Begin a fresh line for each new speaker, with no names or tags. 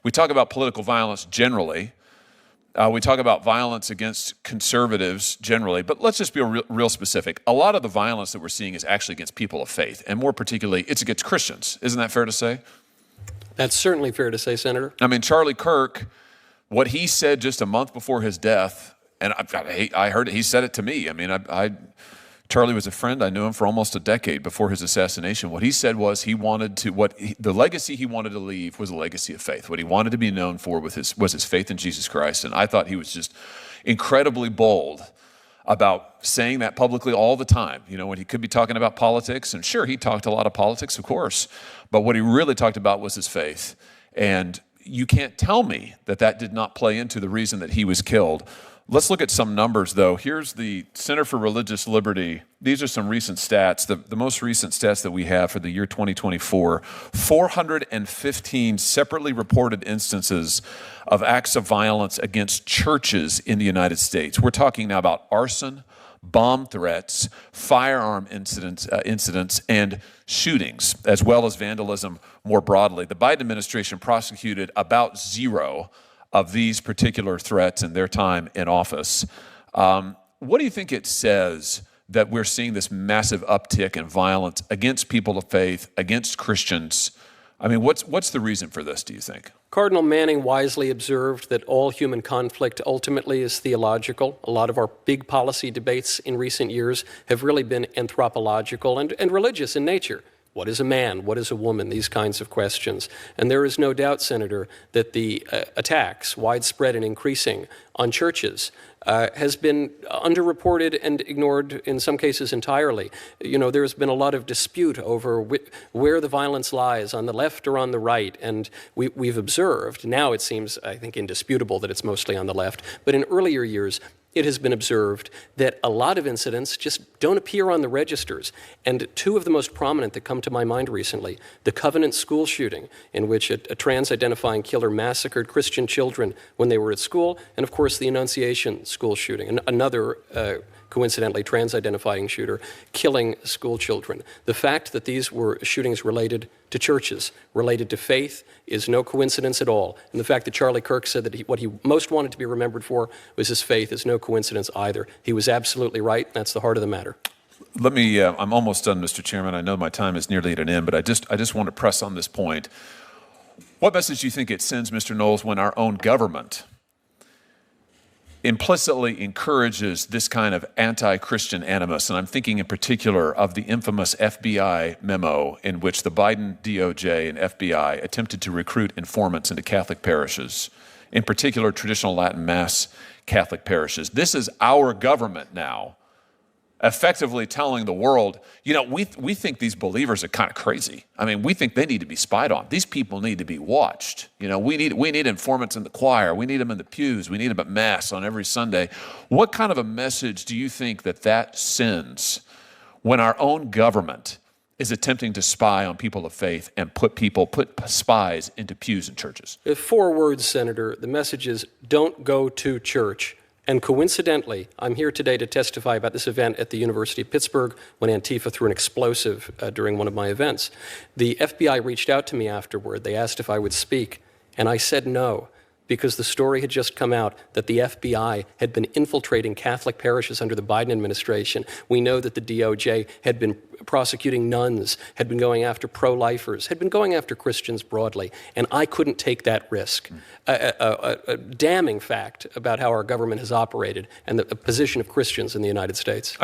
We talk about political violence generally. We talk about violence against conservatives generally, but let's just be real specific. A lot of the violence that we're seeing is actually against people of faith, and more particularly, it's against Christians. Isn't that fair to say?
That's certainly fair to say, Senator.
I mean, Charlie Kirk, what he said just a month before his death, and I heard it, he said it to me. I mean, Charlie was a friend. I knew him for almost a decade before his assassination. What he said was the legacy he wanted to leave was a legacy of faith. What he wanted to be known for was his faith in Jesus Christ. And I thought he was just incredibly bold about saying that publicly all the time. You know, when he could be talking about politics, and sure, he talked a lot of politics, of course, but what he really talked about was his faith. And you can't tell me that that did not play into the reason that he was killed. Let's look at some numbers, though. Here's the Center for Religious Liberty. These are some recent stats. The most recent stats that we have for the year 2024, 415 separately reported instances of acts of violence against churches in the United States. We're talking now about arson, bomb threats, firearm incidents, and shootings, as well as vandalism more broadly. The Biden administration prosecuted about 0 of these particular threats in their time in office. What do you think it says that we're seeing this massive uptick in violence against people of faith, against Christians? I mean, what's the reason for this, do you think?
Cardinal Manning wisely observed that all human conflict ultimately is theological. A lot of our big policy debates in recent years have really been anthropological and religious in nature. What is a man? What is a woman? These kinds of questions. And there is no doubt, Senator, that the attacks, widespread and increasing, on churches has been underreported and ignored in some cases entirely. You know, there's been a lot of dispute over where the violence lies, on the left or on the right. And we've observed, now it seems, I think, indisputable that it's mostly on the left. But in earlier years, it has been observed that a lot of incidents just don't appear on the registers. And 2 of the most prominent that come to my mind recently, the Covenant school shooting, in which a trans-identifying killer massacred Christian children when they were at school, and of course the Annunciation school shooting, and another coincidentally trans-identifying shooter killing school children. The fact that these were shootings related to churches, related to faith, is no coincidence at all. And the fact that Charlie Kirk said that what he most wanted to be remembered for was his faith is no coincidence either. He was absolutely right. That's the heart of the matter.
Let me, I'm almost done, Mr. Chairman. I know my time is nearly at an end, but I just want to press on this point. What message do you think it sends, Mr. Knowles, when our own government implicitly encourages this kind of anti-Christian animus? And I'm thinking in particular of the infamous FBI memo in which the Biden DOJ and FBI attempted to recruit informants into Catholic parishes, in particular traditional Latin Mass Catholic parishes. This is our government now effectively telling the world, you know, we think these believers are kind of crazy. I mean, we think they need to be spied on. These people need to be watched. You know, we need informants in the choir. We need them in the pews. We need them at Mass on every Sunday. What kind of a message do you think that sends when our own government is attempting to spy on people of faith and put spies into pews in churches?
4 words, Senator. The message is, don't go to church. And coincidentally, I'm here today to testify about this event at the University of Pittsburgh when Antifa threw an explosive during one of my events. The FBI reached out to me afterward. They asked if I would speak, and I said no, because the story had just come out that the FBI had been infiltrating Catholic parishes under the Biden administration. We know that the DOJ had been prosecuting nuns, had been going after pro-lifers, had been going after Christians broadly, and I couldn't take that risk. A damning fact about how our government has operated and the position of Christians in the United States.